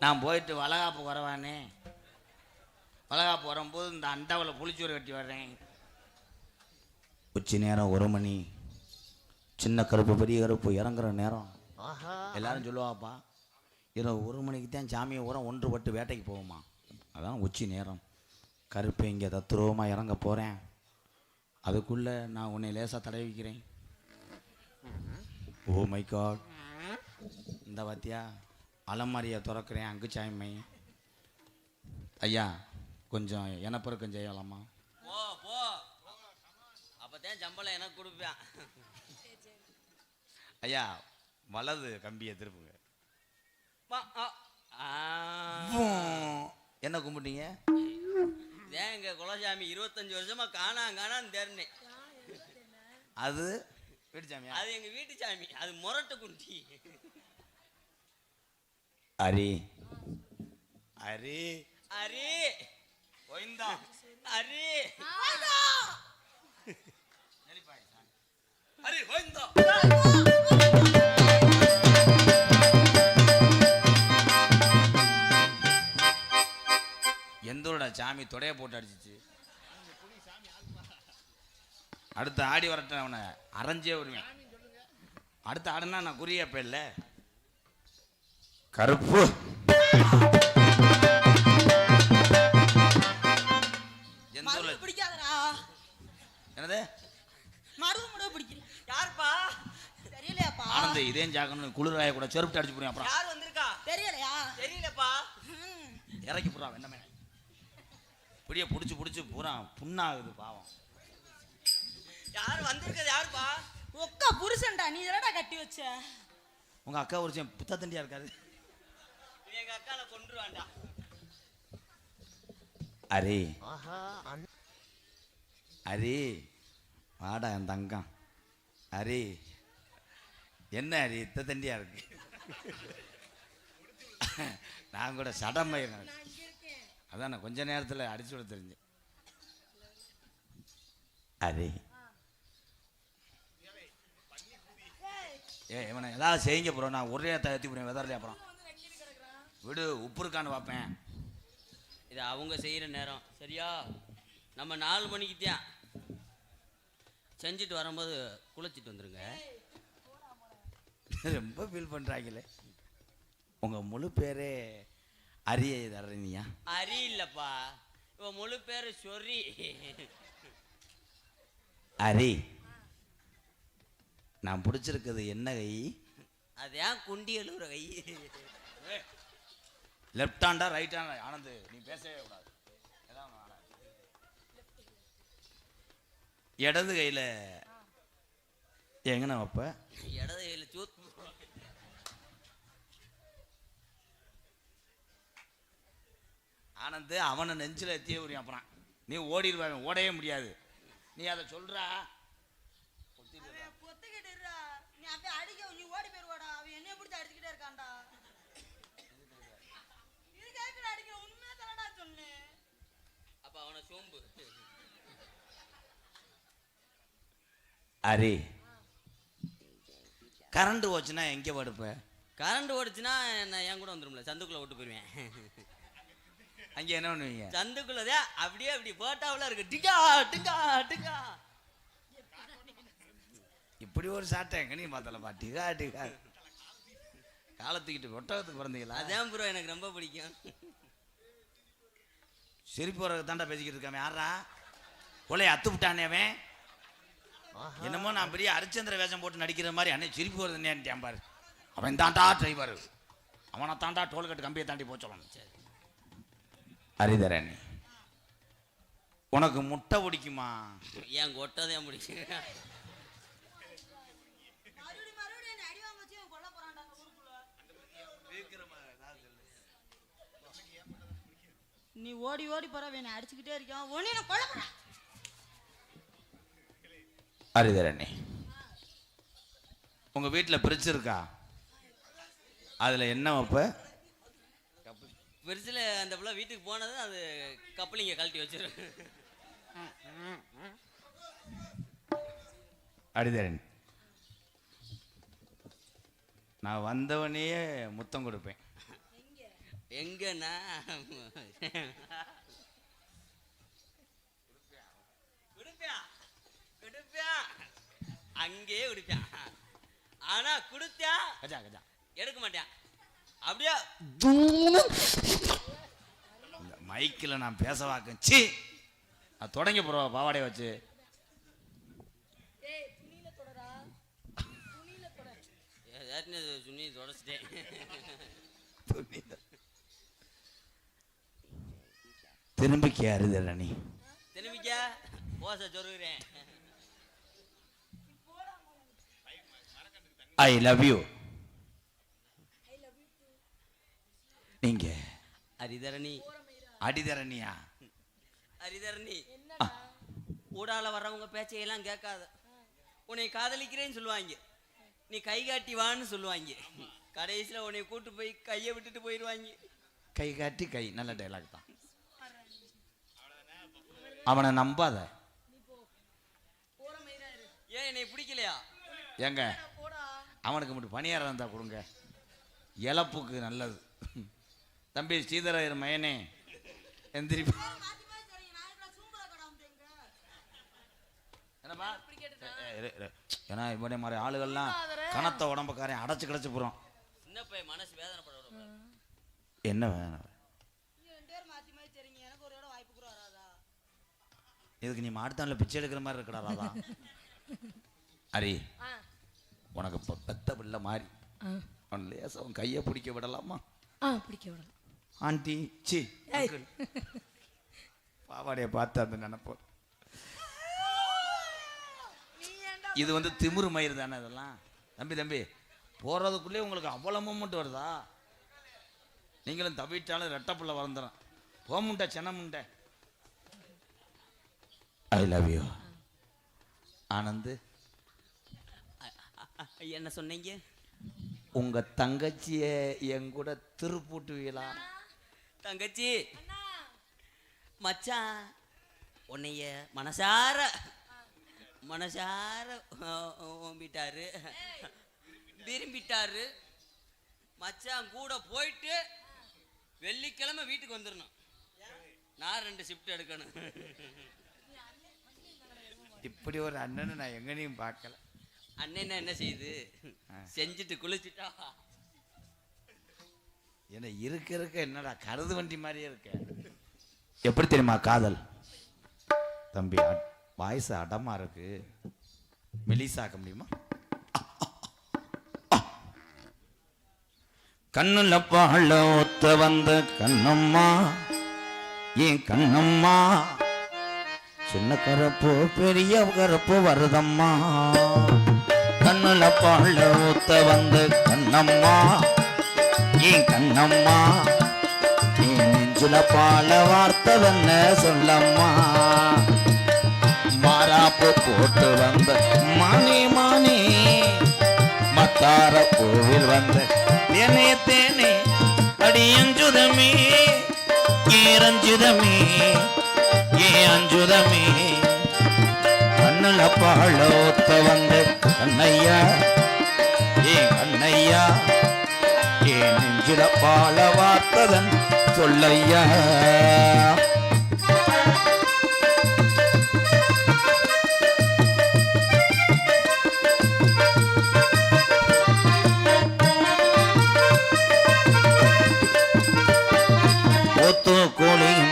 நான் போயிட்டு வளகாப்பு வரவானே, வளகாப்பு வரும்போது இந்த அண்டாவில் புளிச்சோறு கட்டி வர்றேன். உச்சி நேரம் 1 மணி, சின்ன கருப்பு பெரிய கருப்பு இறங்குற நேரம். எல்லாரும் சொல்லுவாப்பா, இரவு 1 மணிக்கு தான் சாமியை உரம் ஒன்றுபட்டு வேட்டைக்கு போகுமா. அதான் உச்சி நேரம். கருப்பு இங்கே தத்துருவமாக இறங்க போகிறேன். அதுக்குள்ளே நான் உன்னை லேசாக தடவிக்கிறேன். ஓ மை காட், இந்த வாத்தியா அலமாரியை திறக்கிறேன். அங்கு சாய்மை ஐயா கொஞ்சம் எனப்பெருக்கம் செய்யலாமா? போ போ, அப்போதான் சம்பளம் எனக்கு கொடுப்பேன். ஐயா வலது கம்பியை திருப்புங்க. என்ன கும்பிட்டீங்க? ஏன் எங்க குலசாமி 25 வருஷமா காணான்னு தேர்னேன். அது வீட்டு சாமி? அது எங்க வீட்டு சாமி, அது முரட்டு குண்டி. அரி அரி அரி ஒய்ந்தா அரி அரி ஒய்ந்தா. எந்தோட சாமி தொடைய போட்டு அடிச்சிச்சு. அடுத்த ஆடி வரட்ட அவனை அரைஞ்சே வருவேன். அடுத்த ஆடுனா நான் குறியப்ப இல்ல கருப்பு. என்னது யாருப்பா? தெரியலையாப்பா. ஆனந்த இதே ஜாக்கணும் குளிராய கூட செருப்பு அடிச்சு போறேன். அப்புறம் யார் வந்திருக்கா? தெரியலையா? தெரியலப்பா. இறக்கி போடுறான் வெண்ணமே. இப்படியே புடிச்சு புடிச்சு பூரா புண்ணாகுது பாவம். யார் வந்திருக்கிறது? யாருப்பா? ஒக்கா புருஷன்டா, நீ என்னடா கட்டி வச்ச? உங்க அக்கா ஒரு புத்தா தண்டியா இருக்காரு. எங்க அக்கால கொன்றுவான்டா. அரே அரே வாடா என் தங்கம். அரே என்ன அரே இத்த தண்டியா இருக்கு? நான் கூட சடமயிறேன். அதான் நான் கொஞ்ச நேரத்தில் அடிச்சு விட தெரிஞ்சேன். அரே இவனை ஏதாவது செய்யுங்க ப்ரோ. நான் ஒரே தத்தி போறேன் வெதர்லையே. அப்புறம் விடு, உப்பு இருக்கான்னு பார்ப்பேன். இது அவங்க செய்கிற நேரம் சரியா? நம்ம 4 மணிக்கு தான் செஞ்சுட்டு வரும்போது குளிச்சுட்டு வந்துருங்க. ரொம்ப ஃபீல் பண்ணுறாங்களே. உங்கள் முழு பேரே அரிய தரணியா? அரி இல்லைப்பா, இவன் முழு பேர் சொரி. அரி நான் பிடிச்சிருக்கிறது என்ன கை? அது ஏன் குண்டி எழுவுற கை? லெஃப்ட் ஹேண்டா ரைட் ஹேண்டா? ஆனந்த் நீ பேசவே கூடாது. இடது கையில எங்கண்ணா வைப்ப? இடது கையில சூத். ஆனந்த் அவனை நெஞ்சில எத்தியே உரியும். அப்புறம் நீ ஓடிடுவாங்க, ஓடவே முடியாது. நீ அதை சொல்றா. நீ அப்படியே அடிக்க, நீ ஓடி போயிருவாடா. அவன் என்னைய பிடிச்சி அடிச்சுக்கிட்டே இருக்கான்டா. இது கேட்கல அடிக்கிற உண்மையா தானடா சொன்னேன். அப்ப அவனை சோம்பு. அரே கரண்ட் ஓச்சுன்னா எங்க படுப்ப? கரண்ட் ஓடுச்சுன்னா நான் என் கூட வந்துடும்ல, சந்துக்குள்ள விட்டு போயிருவேன். அங்க என்ன பண்ணுவீங்க? சந்துக்குள்ளதே அப்படியே அப்படி போட்டாவில் இருக்கு. டிகா டிகா டிகா. இப்படி ஒரு சாட்டை எங்க நீ பார்த்தலப்பா? டிகா டிகா காலத்துக்கிட்டு ஒட்டகத்துக்கு பிறந்தீங்களா? அதான் ப்ரோ எனக்கு ரொம்ப பிடிக்கும். சிரிப்பு வரக்கு தாண்டா பேசிக்கிட்டு இருக்காம. யாரா கொலையை அத்து விட்டானே அவன்? என்னமோ நான் பெரிய ஹரிச்சந்திர வேஷம் போட்டு நடிக்கிற மாதிரி அன்னை சிரிப்பு வருதுன்னு பாரு. அவன் தாண்டா டிரைவர், அவனை தாண்டா டோல்கட்டு கம்பியை தாண்டி போக சொல்லணும். சரி ஹரிதரணி, உனக்கு முட்டை பிடிக்குமா? ஏன் கொட்டதே பிடிக்கும். நீ ஓடி ஓடி போற, வேணை அடிச்சுக்கிட்டே இருக்கான். ஒன்னே நான் கொல்ல போறேன். ஹரிதரணி, உங்க வீட்டுல பிரிட்ஜ் இருக்கா? அதுல என்ன வைப்ப? பெருசில் அந்த பிள்ளை வீட்டுக்கு போனது அது கப்பலிங்க கழட்டி வச்சிரு. ஹரிதரணி, நான் வந்தவனையே முத்தம் கொடுப்பேன். எங்கன்னா குடுப்பியா அங்கேயே குடிப்பான். ஆனா குடுத்தா கஜா கஜா எடுக்க மாட்டான். அப்படியே மைக்கில் நான் பேச வாக்கேன். சி அது தொடங்கி போடுவா பாவாடையை வச்சு. சுனி தொடச்சிட்டேன். திரும்பிக்க அறுதல நீ திரும்பிக்க ஓசை சொருகிறேன். ஐ லவ் யூ. நீங்க அரிதரணி அடிதரணியா? அரிதரணி ஊடால வர்றவங்க பேச்சையெல்லாம் கேட்காத. உன்னை காதலிக்கிறேன்னு சொல்லுவாங்க, நீ கை காட்டி வான்னு சொல்லுவாங்க. கடைசியில் உன்னை கூட்டு போய் கையை விட்டுட்டு போயிடுவாங்க. கை காட்டி கை நல்ல டைலாக் தான். அவனை நம்பாத. ஏன் என்னை பிடிக்கலையா? ஏங்க அவனுக்கு மட்டும் பணியாரம் இருந்தா கொடுங்க, இழப்புக்கு நல்லது. தம்பி ஸ்ரீதர மயனே எந்திரி. என்னப்பா? ஏன்னா இவனே மாதிரி ஆளுகள்லாம் கனத்த உடம்புக்காரையும் அடைச்சு கிடச்சி போகிறோம். சின்ன பையன் மனசு வேதனைப்பட. என்ன வேணும் இதுக்கு? நீ மாட்டுத்தானில் பிச்சை எடுக்கிற மாதிரி இருக்கடா ராதா. அரி உனக்கு இப்போ பெத்த பிள்ளை மாதிரி அவன் லேச அவன் கையை பிடிக்க விடலாமா? பிடிக்க விடலாம். ஆண்டி சி பாவாடையை பார்த்து அந்த நினைப்போம். இது வந்து திமிரு மயிர் தானே இதெல்லாம். தம்பி தம்பி போகிறதுக்குள்ளே உங்களுக்கு அவ்வளோ மூமெண்ட் வருதா? நீங்களும் தவிட்டாலும் ரெட்டப்புள்ள வளர்ந்துடும். போமுண்டை சென்னமுண்டை. I love you. ஆனந்து என்ன சொன்னீங்க? உங்க தங்கச்சிய என் கூட திருப்பூட்டுவீங்களா? தங்கச்சி மச்சான் உன்னைய மனசார ஓம்பிட்டாரு, விரும்பிட்டாரு. மச்சான் கூட போயிட்டு வெள்ளிக்கிழமை வீட்டுக்கு வந்துடணும். நான் 2 ஷிஃப்ட் எடுக்கணும். இப்படி ஒரு அண்ணனை நான் எங்கனையும் பார்க்கல. அண்ணன் என்ன செய்யுது? செஞ்சுட்டு குளிச்சுட்டா என்ன இருக்க என்னடா கருது வண்டி மாதிரியே இருக்க. எப்படி தெரியுமா காதல்? தம்பி வாய்ஸ் அடமா இருக்கு, மெலிசாக்க முடியுமா? கண்ணுல பாழ ஒத்த வந்த கண்ணம்மா, ஏன் கண்ணம்மா, சின்ன கருப்பு பெரிய கருப்பு வருதம்மா. கண்ணுல பாழ ஒத்த வந்த கண்ணம்மா, ஏன் கண்ணம்மா, ஏன் நெஞ்சுல பால வார்த்ததென்ன சொல்லம்மா. மாறாப்பு போட்டு வந்த மானே மானே, மத்தார கோவில் வந்த தேனே தேனே, அடியஞ்சுதமே ஏரஞ்சுதமே ஏ அஞ்சுதமே. கண்ணுல பாழோத்த வந்த கண்ணையா, ஏ கண்ணையா, ஏ நெஞ்சில பால வார்த்ததன் சொல்லையா.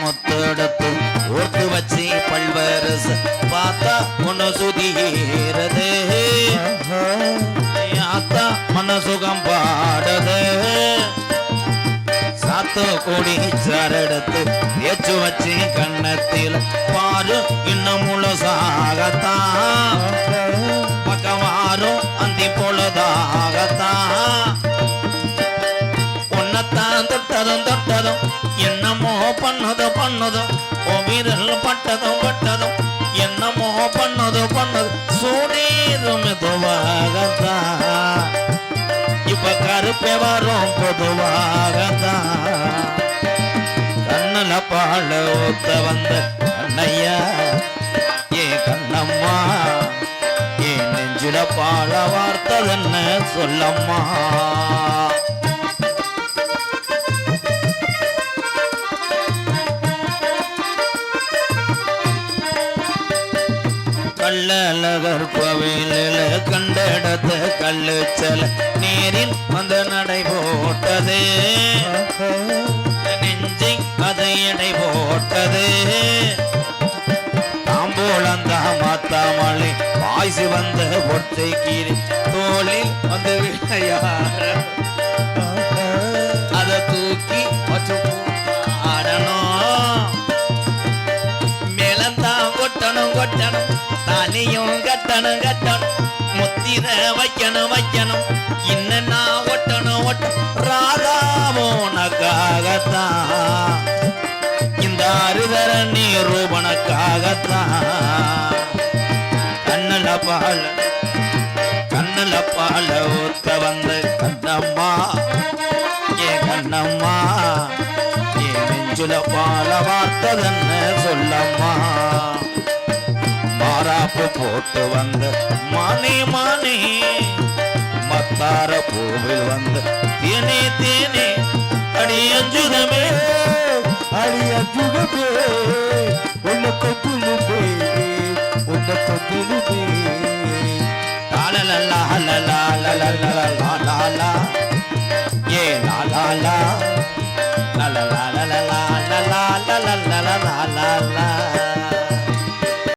முத்தெடுத்து ஓட்டு வச்சு பல்வரசு பார்த்தா ஒன்னு சுதிகிறது, ஆத்தா மனசுகம் பாடுது. சாத்து கொடி சரெடுத்து ஏச்சு வச்சு கண்ணத்தில் பாரு இன்னும் முழுசாகத்தான், பக்கமாறும் அந்தி பொழுதாகத்தான். உன்னத்தான் தொட்டதும் தொட்டதும் என்னமோ பண்ணதும் பண்ணதும், விரல் பட்டதும் பட்டதும் என்னமோ பண்ணதும் பண்ணதும், சூடீரும் மெதுவாகத்தான், இப்ப கருப்பே வரும் பொதுவாகத்தான். கண்ணுல பாழ ஊத்த வந்த கண்ணையா, ஏ கண்ணம்மா, ஏ நெஞ்சில பாழ வார்த்ததென்ன சொல்லம்மா. கள்ளழகர் கோவிலில் கண்டெடுத்த கல்லு செல நீரில் வந்து நடை போட்டது நெஞ்சை அதை எடை போட்டது தாம்போலந்தா மாத்தாமலை வாய்ஸ் வந்த ஒற்றை கீரை தோளில் வந்து விளையாட அதை தூக்கி வச்சு ஆடணும் மேலந்தான் கொட்டணும் கொட்டணும் தாலியும் கட்டணும் கட்டணும் முத்திர வைக்கணும் வைக்கணும் இன்னும் ஒட்டணும் ஒட்டணும் ராதாவோ உனக்காகத்தான் இந்த அறுதர நீரூபனுக்காகத்தான் கண்ணுல பால ஊத்த வந்து கண்ணம்மா ஏ கண்ணம்மா ஏ நெஞ்சுல பால வார்த்ததன்னு சொல்லம்மா மாறாப்பு போட்டு வந்த மானே மானே மத்தார பூவில் வந்த தேனே தேனே அடியஞ்சுதமே அடியஞ்சுதமே உன்னை கொத்துலுமே உன்னை கொத்துலுமே லாலலா லலா லலா லாலா ஏ லாலா லலா லலா லலா லலா லலா லலா